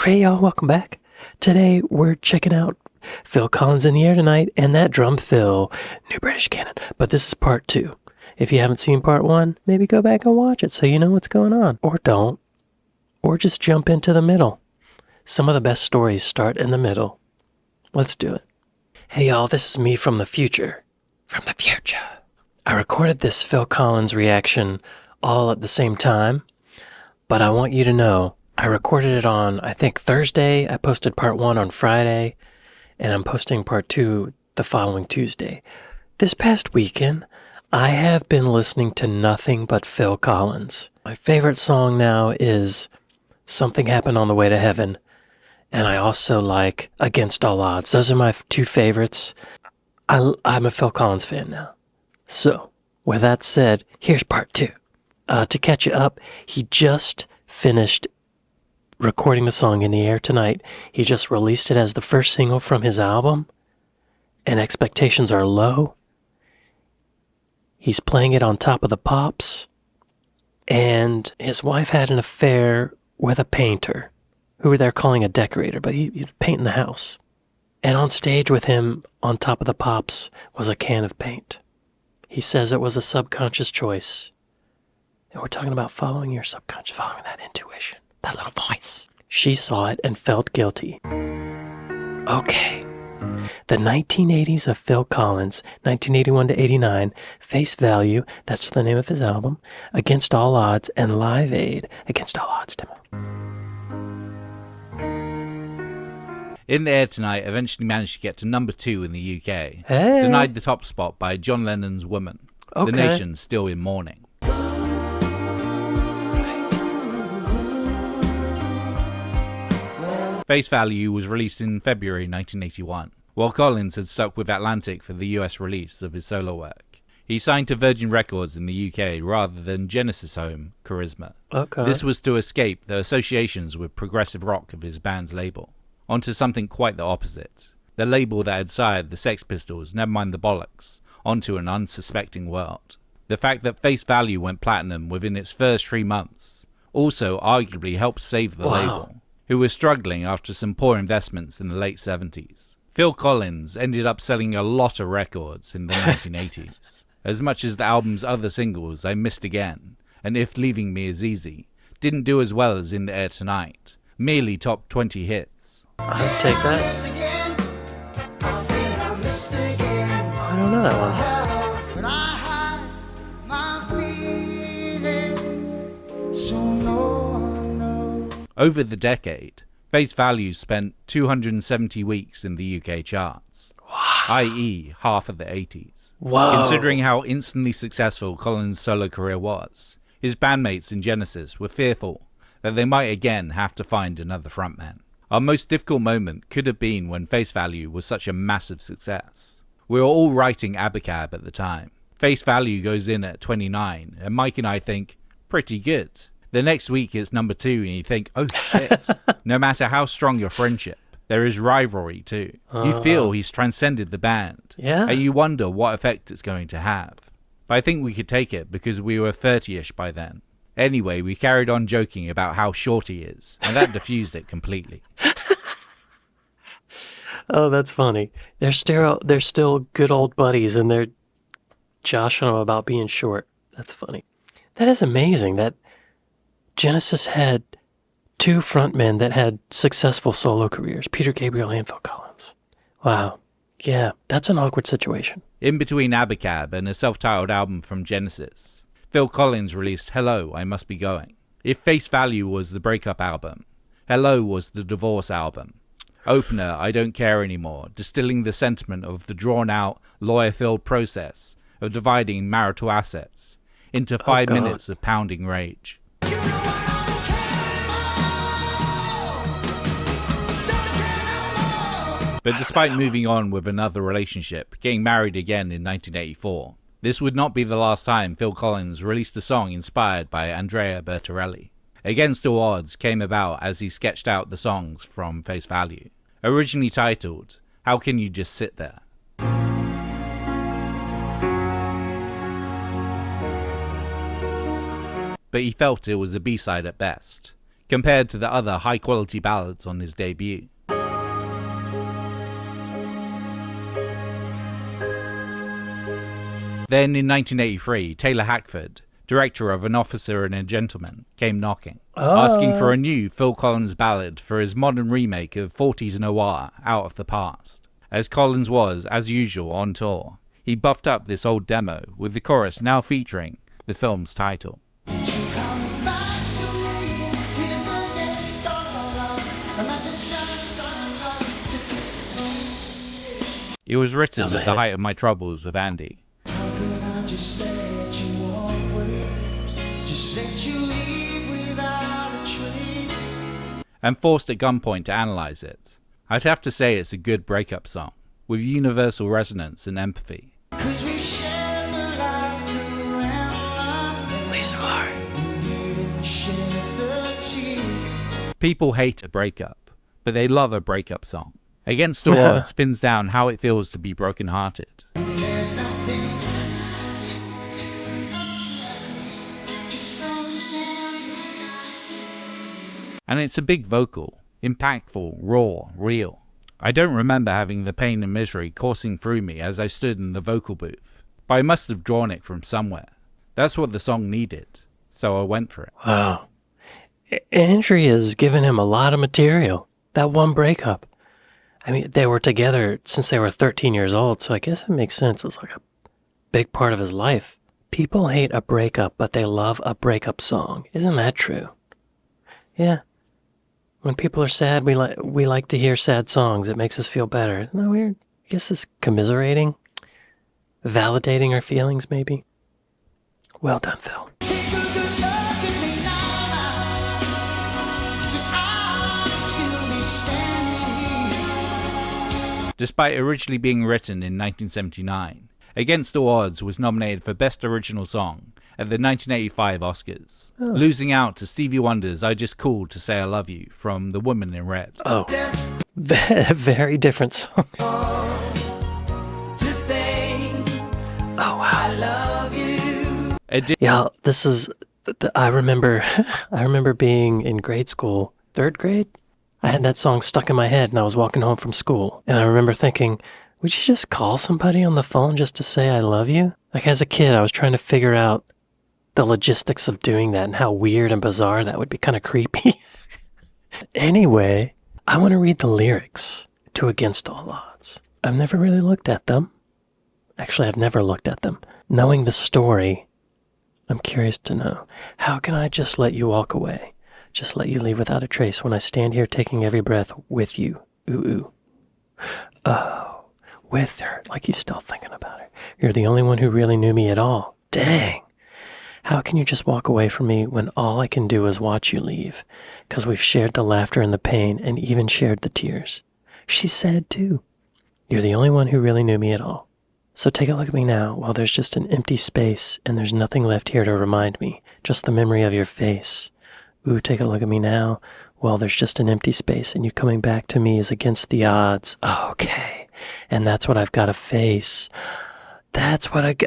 Hey y'all, welcome back. Today we're checking out Phil Collins in the Air Tonight and that drum fill, New British Canon. But this is part 2. If you haven't seen part 1, maybe go back and watch it so you know what's going on. Or don't. Or just jump into the middle. Some of the best stories start in the middle. Let's do it. Hey y'all, this is me from the future. From the future. I recorded this Phil Collins reaction all at the same time, but I want you to know I recorded it on, I think, Thursday. I posted part 1 on Friday, and I'm posting part 2 the following Tuesday. This past weekend, I have been listening to nothing but Phil Collins. My favorite song now is Something Happened on the Way to Heaven, and I also like Against All Odds. Those are my 2 favorites. I'm a Phil Collins fan now. So, with that said, here's part 2. To catch you up, he just finished recording the song In the Air Tonight. He just released it as the first single from his album, and expectations are low. He's playing it on Top of the Pops, and his wife had an affair with a painter, who they're calling a decorator, but he's painting the house. And on stage with him on Top of the Pops was a can of paint. He says it was a subconscious choice. And we're talking about following your subconscious, following that intuition. That little voice. She saw it and felt guilty. Okay. The 1980s of Phil Collins, 1981 to 89, Face Value, that's the name of his album, Against All Odds, and Live Aid, Against All Odds demo. In the Air Tonight eventually managed to get to number 2 in the UK. Hey. Denied the top spot by John Lennon's Woman. Okay. The nation's still in mourning. Face Value was released in February 1981, while Collins had stuck with Atlantic for the US release of his solo work. He signed to Virgin Records in the UK rather than Genesis home, Charisma. Okay. This was to escape the associations with progressive rock of his band's label, onto something quite the opposite. The label that had sired the Sex Pistols, Nevermind the Bollocks, onto an unsuspecting world. The fact that Face Value went platinum within its first 3 months also arguably helped save the label, who was struggling after some poor investments in the late 70s. Phil Collins ended up selling a lot of records in the 1980s. As much as the album's other singles, I Missed Again, and If Leaving Me Is Easy, didn't do as well as In the Air Tonight, merely top 20 hits. I'd take that. I don't know that one. But I hide my feelings, so no one knows. Over the decade, Face Value spent 270 weeks in the UK charts, i.e. half of the 80s. Whoa. Considering how instantly successful Collins' solo career was, his bandmates in Genesis were fearful that they might again have to find another frontman. Our most difficult moment could have been when Face Value was such a massive success. We were all writing Abacab at the time. Face Value goes in at 29, and Mike and I think, pretty good. The next week it's number 2 and you think, oh shit. No matter how strong your friendship, there is rivalry too. You feel he's transcended the band. Yeah. And you wonder what effect it's going to have. But I think we could take it because we were 30-ish by then. Anyway, we carried on joking about how short he is, and that diffused it completely. Oh, that's funny. They're still good old buddies, and they're joshing them about being short. That's funny. That is amazing that Genesis had 2 frontmen that had successful solo careers, Peter Gabriel and Phil Collins. Wow. Yeah, that's an awkward situation. In between Abacab and a self-titled album from Genesis, Phil Collins released Hello, I Must Be Going. If Face Value was the breakup album, Hello was the divorce album. Opener, I Don't Care Anymore, distilling the sentiment of the drawn-out, lawyer-filled process of dividing marital assets into 5 minutes of pounding rage. But despite moving on with another relationship, getting married again in 1984, this would not be the last time Phil Collins released a song inspired by Andrea Bertorelli. Against All Odds came about as he sketched out the songs from Face Value. Originally titled, How Can You Just Sit There? But he felt it was a B-side at best. compared to the other high-quality ballads on his debut. Then in 1983, Taylor Hackford, director of An Officer and a Gentleman, came knocking, asking for a new Phil Collins ballad for his modern remake of 40s noir, Out of the Past. As Collins was, as usual, on tour, he buffed up this old demo, with the chorus now featuring the film's title. It was written at the height of my troubles with Andy. And forced at gunpoint to analyse it. I'd have to say it's a good breakup song, with universal resonance and empathy. People hate a breakup, but they love a breakup song. Against All Odds spins down how it feels to be brokenhearted. And it's a big vocal, impactful, raw, real. I don't remember having the pain and misery coursing through me as I stood in the vocal booth, but I must have drawn it from somewhere. That's what the song needed, so I went for it. Wow. Andrew has given him a lot of material. That one breakup. I mean, they were together since they were 13 years old, so I guess it makes sense. It's like a big part of his life. People hate a breakup, but they love a breakup song. Isn't that true? Yeah. When people are sad, we like to hear sad songs. It makes us feel better. Isn't that weird? I guess it's commiserating, validating our feelings, maybe. Well done, Phil. Despite originally being written in 1979, Against All Odds was nominated for Best Original Song at the 1985 Oscars, losing out to Stevie Wonder's I Just Called to Say I Love You from The Woman in Red. Oh, very different song. Oh, wow. I love you. Yeah, this is, I remember being in grade school, 3rd grade. I had that song stuck in my head and I was walking home from school. And I remember thinking, would you just call somebody on the phone just to say I love you? Like as a kid, I was trying to figure out the logistics of doing that and how weird and bizarre that would be, kind of creepy. Anyway, I want to read the lyrics to Against All Odds. I've never really looked at them. Actually, I've never looked at them. Knowing the story, I'm curious to know, how can I just let you walk away? Just let you leave without a trace when I stand here taking every breath with you. Ooh, ooh. Oh, with her, like he's still thinking about her. You're the only one who really knew me at all. Dang. How can you just walk away from me when all I can do is watch you leave? 'Cause we've shared the laughter and the pain and even shared the tears. She's sad too. You're the only one who really knew me at all. So take a look at me now while there's just an empty space and there's nothing left here to remind me, just the memory of your face. Ooh, take a look at me now. Well, there's just an empty space and you coming back to me is against the odds. Oh, okay. And that's what I've got to face. That's what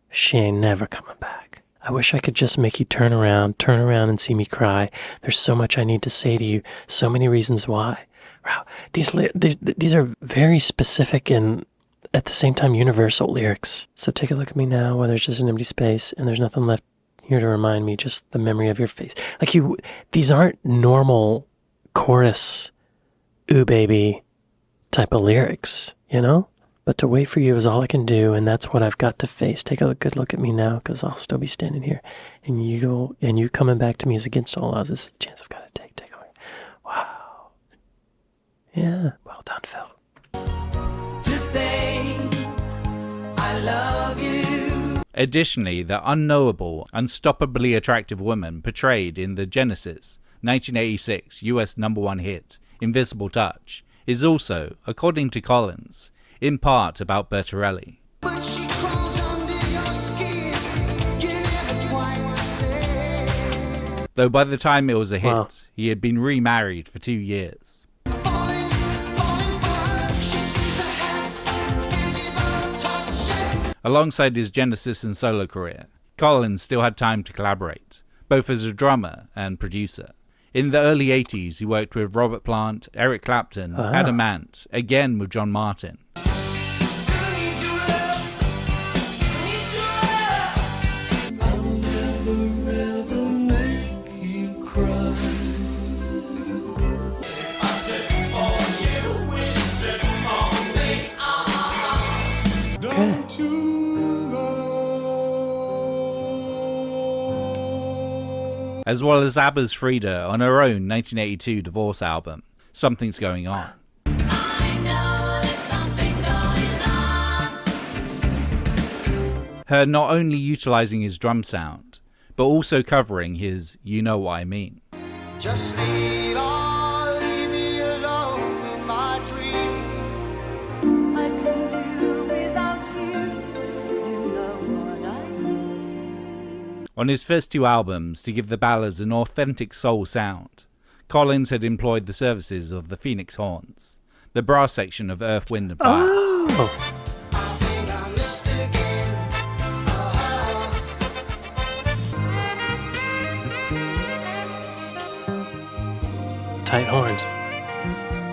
She ain't never coming back. I wish I could just make you turn around and see me cry. There's so much I need to say to you, so many reasons why. Wow, these are very specific and at the same time universal lyrics. So take a look at me now while there's just an empty space and there's nothing left here to remind me, just the memory of your face. Like these aren't normal chorus, ooh baby type of lyrics, you know? But to wait for you is all I can do, and that's what I've got to face. Take a good look at me now, because I'll still be standing here. And you coming back to me is against all odds. This is the chance I've got to take. Take a look. Wow. Yeah. Well done, Phil. Just say I love you. Additionally, the unknowable, unstoppably attractive woman portrayed in the Genesis 1986 US #1 hit, Invisible Touch, is also, according to Collins, in part about Bertorelli. But she crawls under your skin. You never quite say. Though by the time it was a hit, Wow. he had been remarried for 2 years. Falling for her. She seems to have invisible touch. Alongside his Genesis and solo career, Collins still had time to collaborate, both as a drummer and producer. In the early 80s, he worked with Robert Plant, Eric Clapton, Adam Ant, again with John Martin. As well as ABBA's Frida on her own 1982 Divorce album, Something's Going On. I know there's something going on. Her not only utilising his drum sound, but also covering his You Know What I Mean. Just leave me alone with my dreams. I can do without you. You know what I mean. On his first two albums, to give the ballads an authentic soul sound, Collins had employed the services of the Phoenix Horns, the brass section of Earth, Wind and Fire. Oh, I think I missed again. tight horns.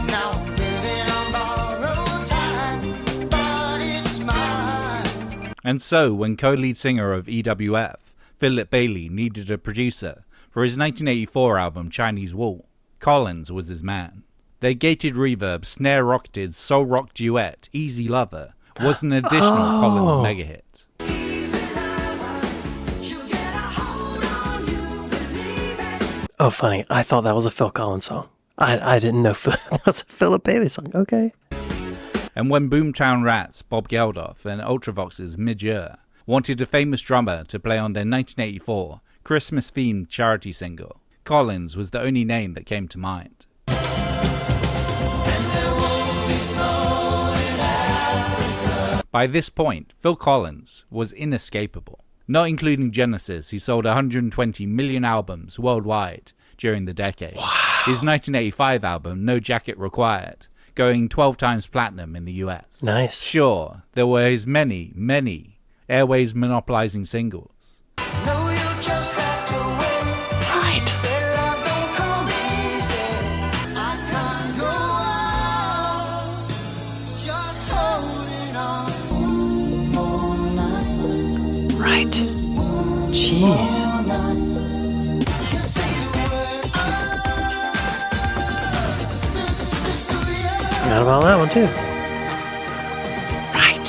Now living on borrowed time, but it's mine. And so, when co-lead singer of EWF, Philip Bailey, needed a producer for his 1984 album Chinese Wall, Collins was his man. Their gated reverb, snare-rocketed soul rock duet, Easy Lover, was an additional Collins mega hit. Oh, funny. I thought that was a Phil Collins song. I didn't know that was a Philip Bailey song. Okay. And when Boomtown Rats, Bob Geldof, and Ultravox's Midge wanted a famous drummer to play on their 1984 Christmas-themed charity single, Collins was the only name that came to mind. By this point, Phil Collins was inescapable. Not including Genesis, he sold 120 million albums worldwide during the decade. Wow. His 1985 album, No Jacket Required, going 12 times platinum in the US. Nice. Sure, there were his many, many airways monopolizing singles. No, you just have to wait. Right. Say love don't come easy. I can't go on, just holding on. One more night, Right. Jeez. just say the word. Forgot about that one too. Right.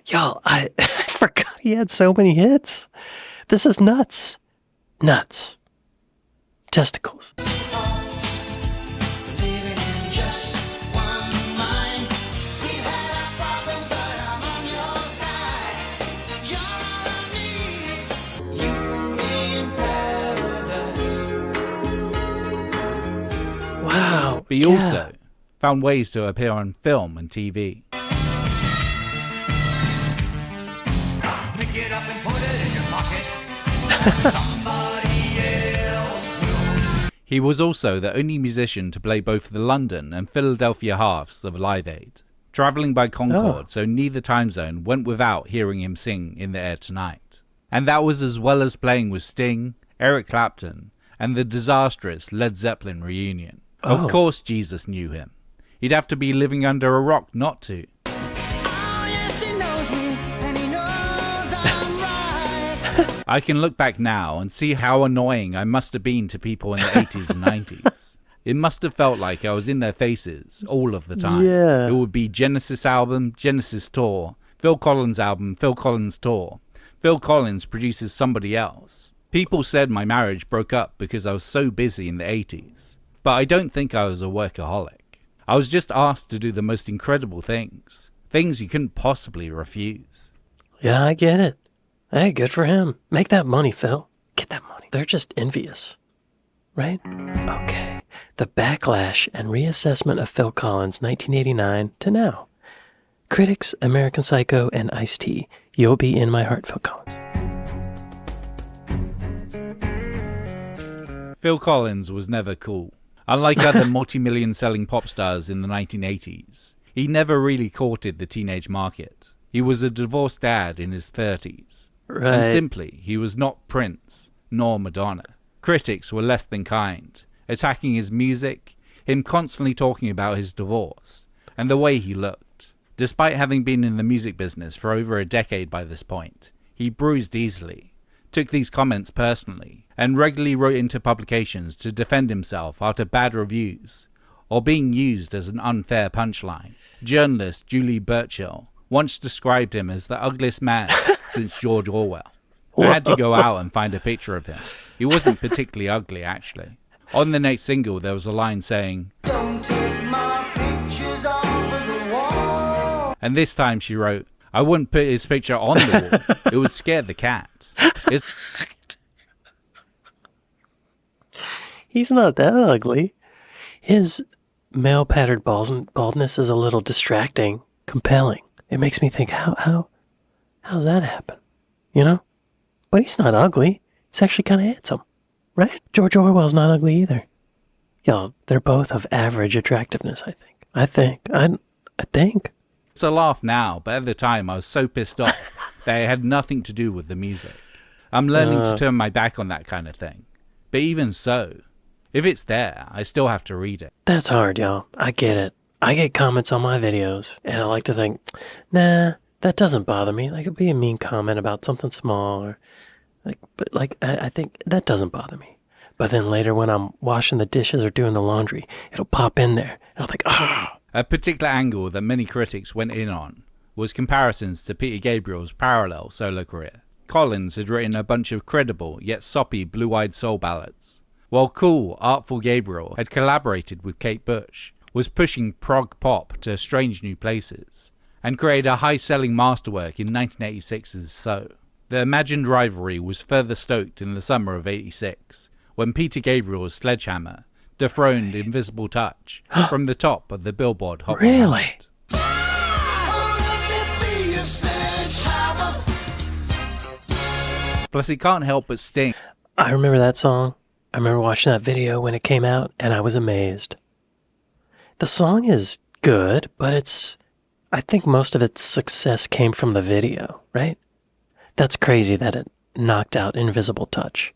Y'all, I forgot he had so many hits. This is nuts. Nuts. Testicles. Living in just one mind. We've had our problems, but I'm on your side. You're all I need. You and me in paradise. Wow. But he also found ways to appear on film and TV. Pick it up and put it in your pocket. Somebody else will. He was also the only musician to play both the London and Philadelphia halves of Live Aid, travelling by Concorde, so neither time zone went without hearing him sing In the Air Tonight. And that was as well as playing with Sting, Eric Clapton, and the disastrous Led Zeppelin reunion. Of course Jesus knew him. He'd have to be living under a rock not to. Oh, yes, he knows me, and he knows I'm right. I can look back now and see how annoying I must have been to people in the 80s and 90s. It must have felt like I was in their faces all of the time. Yeah. It would be Genesis album, Genesis tour, Phil Collins album, Phil Collins tour. Phil Collins produces somebody else. People said my marriage broke up because I was so busy in the 80s. But I don't think I was a workaholic. I was just asked to do the most incredible things. Things you couldn't possibly refuse. Yeah, I get it. Hey, good for him. Make that money, Phil. Get that money. They're just envious. Right? Okay. The backlash and reassessment of Phil Collins, 1989 to now. Critics, American Psycho, and Ice-T. You'll be in my heart, Phil Collins. Phil Collins was never cool. Unlike other multi-million selling pop stars in the 1980s, He never really courted the teenage market. He was a divorced dad in his 30s. And Right. simply, he was not Prince, nor Madonna. Critics were less than kind, attacking his music, him constantly talking about his divorce, and the way he looked. Despite having been in the music business for over a decade by this point, he bruised easily, took these comments personally, and regularly wrote into publications to defend himself after bad reviews, or being used as an unfair punchline. Journalist Julie Burchill once described him as the ugliest man since George Orwell. I had to go out and find a picture of him. He wasn't particularly ugly, actually. On the next single, there was a line saying, Don't take my pictures off of the wall. and this time she wrote, I wouldn't put his picture on the wall. It would scare the cat. It's He's not that ugly. His male patterned baldness is a little distracting, compelling. It makes me think, how's that happen? You know? But he's not ugly. He's actually kind of handsome, right? George Orwell's not ugly either. Y'all, they're both of average attractiveness, I think. a laugh now, but at the time I was so pissed off that it had nothing to do with the music. I'm learning to turn my back on that kind of thing. But even so, if it's there, I still have to read it. That's hard, y'all. I get it. I get comments on my videos, and I like to think, nah, that doesn't bother me. Like, it'd be a mean comment about something small, or I think that doesn't bother me. But then later when I'm washing the dishes or doing the laundry, it'll pop in there, and I'll think, ah. A particular angle that many critics went in on was comparisons to Peter Gabriel's parallel solo career. Collins had written a bunch of credible yet soppy blue-eyed soul ballads, while cool, artful Gabriel had collaborated with Kate Bush, was pushing prog pop to strange new places, and created a high-selling masterwork in 1986's So. The imagined rivalry was further stoked in the summer of '86, when Peter Gabriel's Sledgehammer dethroned Invisible Touch from the top of the Billboard Hot 100. Really? Oh, let me be a sledgehammer. Plus, it can't help but sting. I remember that song. I remember watching that video when it came out, and I was amazed. The song is good, but I think most of its success came from the video, right? That's crazy that it knocked out Invisible Touch.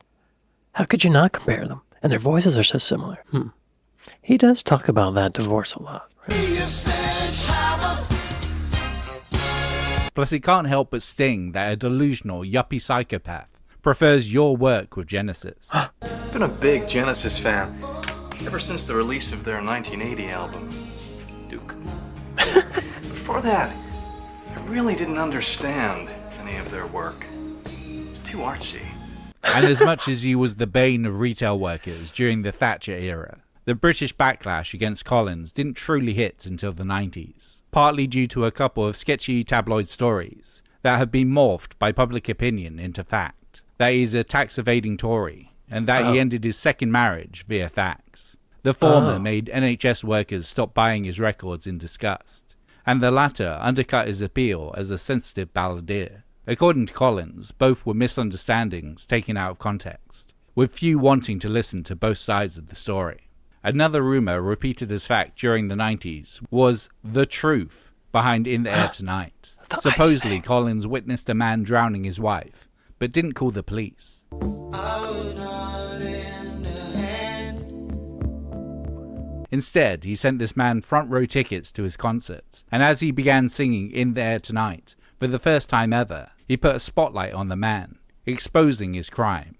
How could you not compare them? And their voices are so similar. He does talk about that divorce a lot. Right? Be a sledgehammer. Plus, it can't help but sting that a delusional yuppie psychopath prefers your work with Genesis. Been a big Genesis fan ever since the release of their 1980 album, Duke. Before that, I really didn't understand any of their work. It's too artsy. And as much as he was the bane of retail workers during the Thatcher era, the British backlash against Collins didn't truly hit until the 90s, partly due to a couple of sketchy tabloid stories that had been morphed by public opinion into fact. That he's a tax-evading Tory, and that he ended his second marriage via fax. The former made NHS workers stop buying his records in disgust, and the latter undercut his appeal as a sensitive balladeer. According to Collins, both were misunderstandings taken out of context, with few wanting to listen to both sides of the story. Another rumour repeated as fact during the 90s was the truth behind In the Air Tonight. Supposedly, Collins witnessed a man drowning his wife, but didn't call the police. Instead, he sent this man front row tickets to his concert, and as he began singing In the Air Tonight, for the first time ever, he put a spotlight on the man, exposing his crime.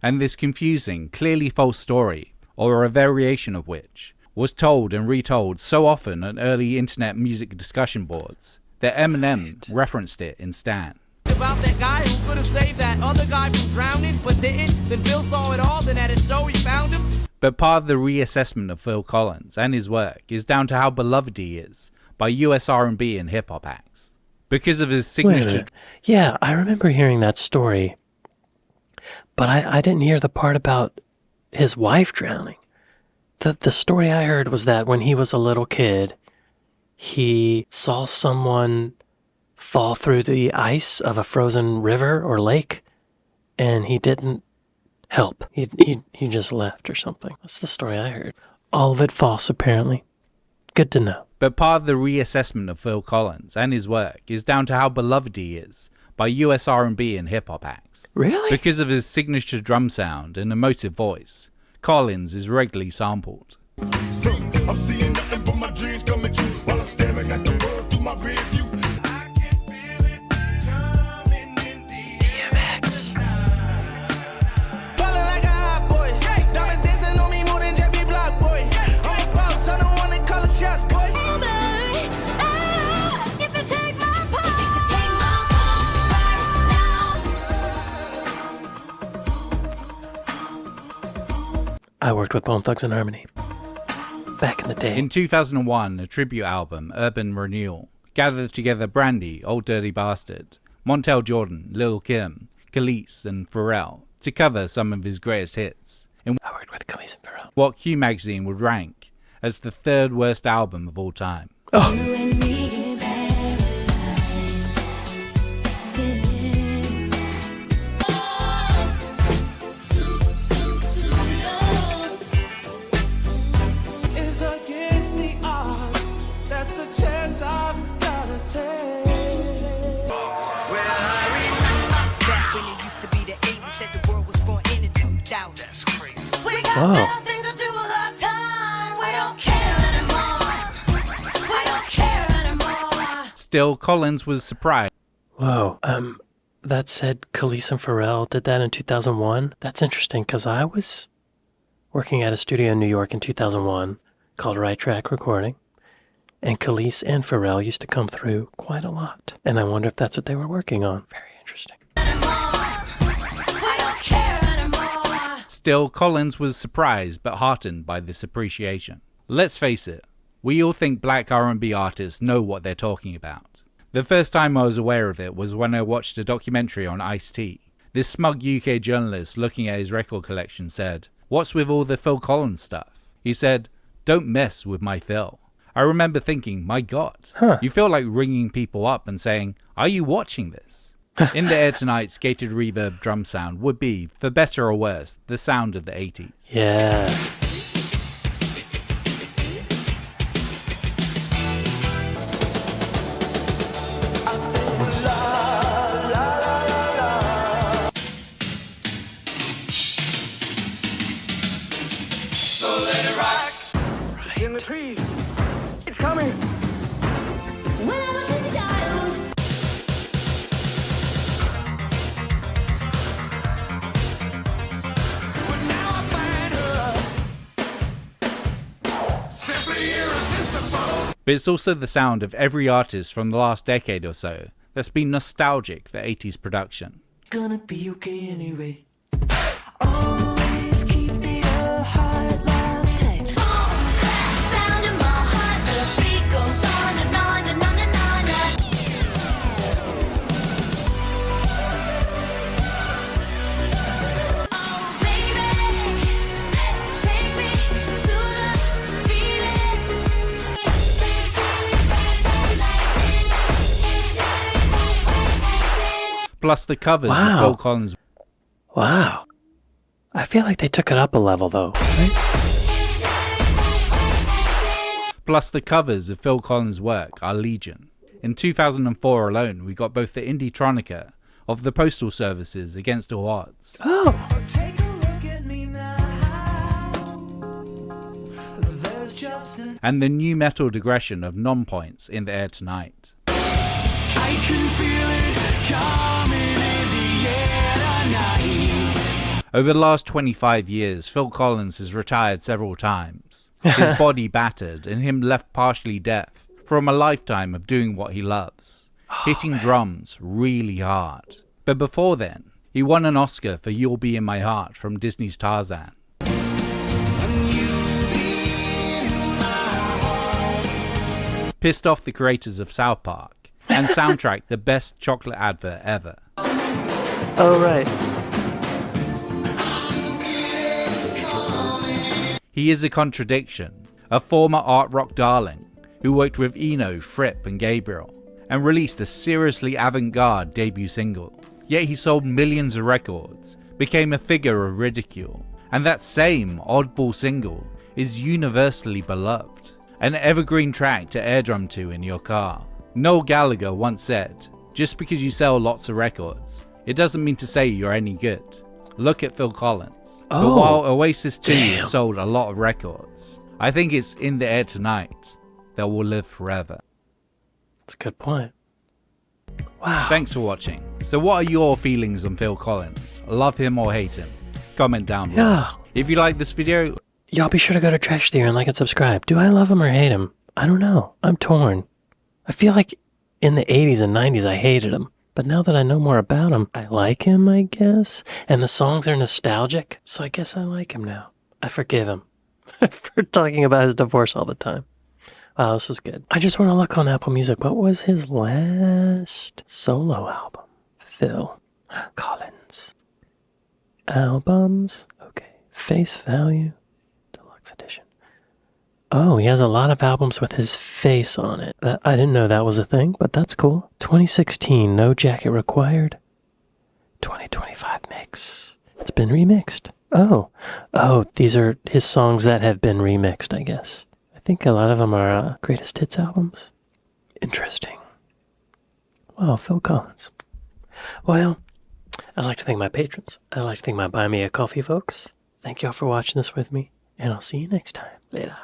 And this confusing, clearly false story, or a variation of which, was told and retold so often on early internet music discussion boards that Eminem referenced it in Stan. About that guy who could have saved that other guy from drowning but didn't, then Phil saw it all, then at his show he found him. But part of the reassessment of Phil Collins and his work is down to how beloved he is by US R&B and hip-hop acts. Because of his Wait a signature... minute. Yeah, I remember hearing that story, but I didn't hear the part about his wife drowning. The story I heard was that when he was a little kid, he saw someone fall through the ice of a frozen river or lake, and he didn't help. He just left or something. That's the story I heard. All of it false, apparently. Good to know. But part of the reassessment of Phil Collins and his work is down to how beloved he is by US R&B and hip-hop acts. Really? Because of his signature drum sound and emotive voice, Collins is regularly sampled. So I'm seeing nothing but my dreams coming true while I'm staring at the world through my rear view. I can feel it coming in the air. DMX. Ballin' like a hot boy. Diamond dancing on me more than Jeffy Block, boy. I'm a boss, I don't wanna call it shots, boy. I worked with Bone Thugs and Harmony back in the day. In 2001, a tribute album, Urban Renewal, gathered together Brandy, Old Dirty Bastard, Montel Jordan, Lil' Kim, Khalees, and Pharrell to cover some of his greatest hits in I worked with Khalees and Pharrell. what Q Magazine would rank as the third worst album of all time. It's against the odds. That's a chance I've gotta take. Well, I remember back when it used to be the 80s, said the world was going in 2000. That's crazy. We got Wow. better things to do with our time. We don't care anymore. We don't care anymore. Still, Collins was surprised Whoa. That said Khalees and Pharrell did that in 2001. That's interesting because I was working at a studio in New York in 2001 called Right Track Recording. And Khalees and Pharrell used to come through quite a lot. And I wonder if that's what they were working on. Very interesting. We don't care anymore. Still, Collins was surprised but heartened by this appreciation. Let's face it, we all think black R&B artists know what they're talking about. The first time I was aware of it was when I watched a documentary on Ice-T. This smug UK journalist looking at his record collection said, "What's with all the Phil Collins stuff?" He said, "Don't mess with my Phil." I remember thinking, my God, you feel like ringing people up and saying, "Are you watching this?" In the Air Tonight's gated reverb drum sound would be, for better or worse, the sound of the 80s. Yeah. In the trees. It's coming. When I was a child, But now I find her simply irresistible. But it's also the sound of every artist from the last decade or so that's been nostalgic for 80s production. Gonna be okay anyway. always keep your heart locked in. Sound in my heart, the beat goes on and on and on and on. Oh baby, take me to the feeling. Plus the covers Wow. of Phil Collins' Wow. I feel like they took it up a level though, right? Plus the covers of Phil Collins' work are legion. In 2004 alone, we got both the Indie-tronica of the Postal Service's Against All Odds, Take a look at me now. There's just an and the new metal digression of Non-Points in the Air Tonight. I can feel it coming in the air tonight. Over the last 25 years, Phil Collins has retired several times, his body battered and him left partially deaf from a lifetime of doing what he loves, hitting drums really hard. But before then, he won an Oscar for You'll Be In My Heart from Disney's Tarzan. Pissed off the creators of South Park, and soundtracked the best chocolate advert ever. Oh, right. He is a contradiction, a former art rock darling who worked with Eno, Fripp and Gabriel, and released a seriously avant-garde debut single. Yet he sold millions of records became a figure of ridicule, and that same oddball single is universally beloved, an evergreen track to air drum to in your car. Noel Gallagher once said, "Just because you sell lots of records, it doesn't mean to say you're any good. Look at Phil Collins." But Oh, while Oasis 2 damn. sold a lot of records, I think it's In the Air Tonight that will live forever. That's a good point. Wow. Thanks for watching. So what are your feelings on Phil Collins? Love him or hate him? Comment down below. Yeah. If you like this video, Y'all be sure to go to Trash Theory and like and subscribe. Do I love him or hate him? I don't know. I'm torn. I feel like in the 80s and 90s I hated him. But now that I know more about him, I like him, I guess. And the songs are nostalgic, so I guess I like him now. I forgive him for talking about his divorce all the time. Wow, this was good. I just want to look on Apple Music. What was his last solo album? Phil Collins. Albums. Okay. Face Value. Deluxe Edition. Oh, he has a lot of albums with his face on it. I didn't know that was a thing, but that's cool. 2016, No Jacket Required. 2025 mix. It's been remixed. Oh, these are his songs that have been remixed, I guess. I think a lot of them are greatest hits albums. Interesting. Wow, Phil Collins. Well, I'd like to thank my patrons. I'd like to thank my Buy Me a Coffee folks. Thank y'all for watching this with me, and I'll see you next time. Later.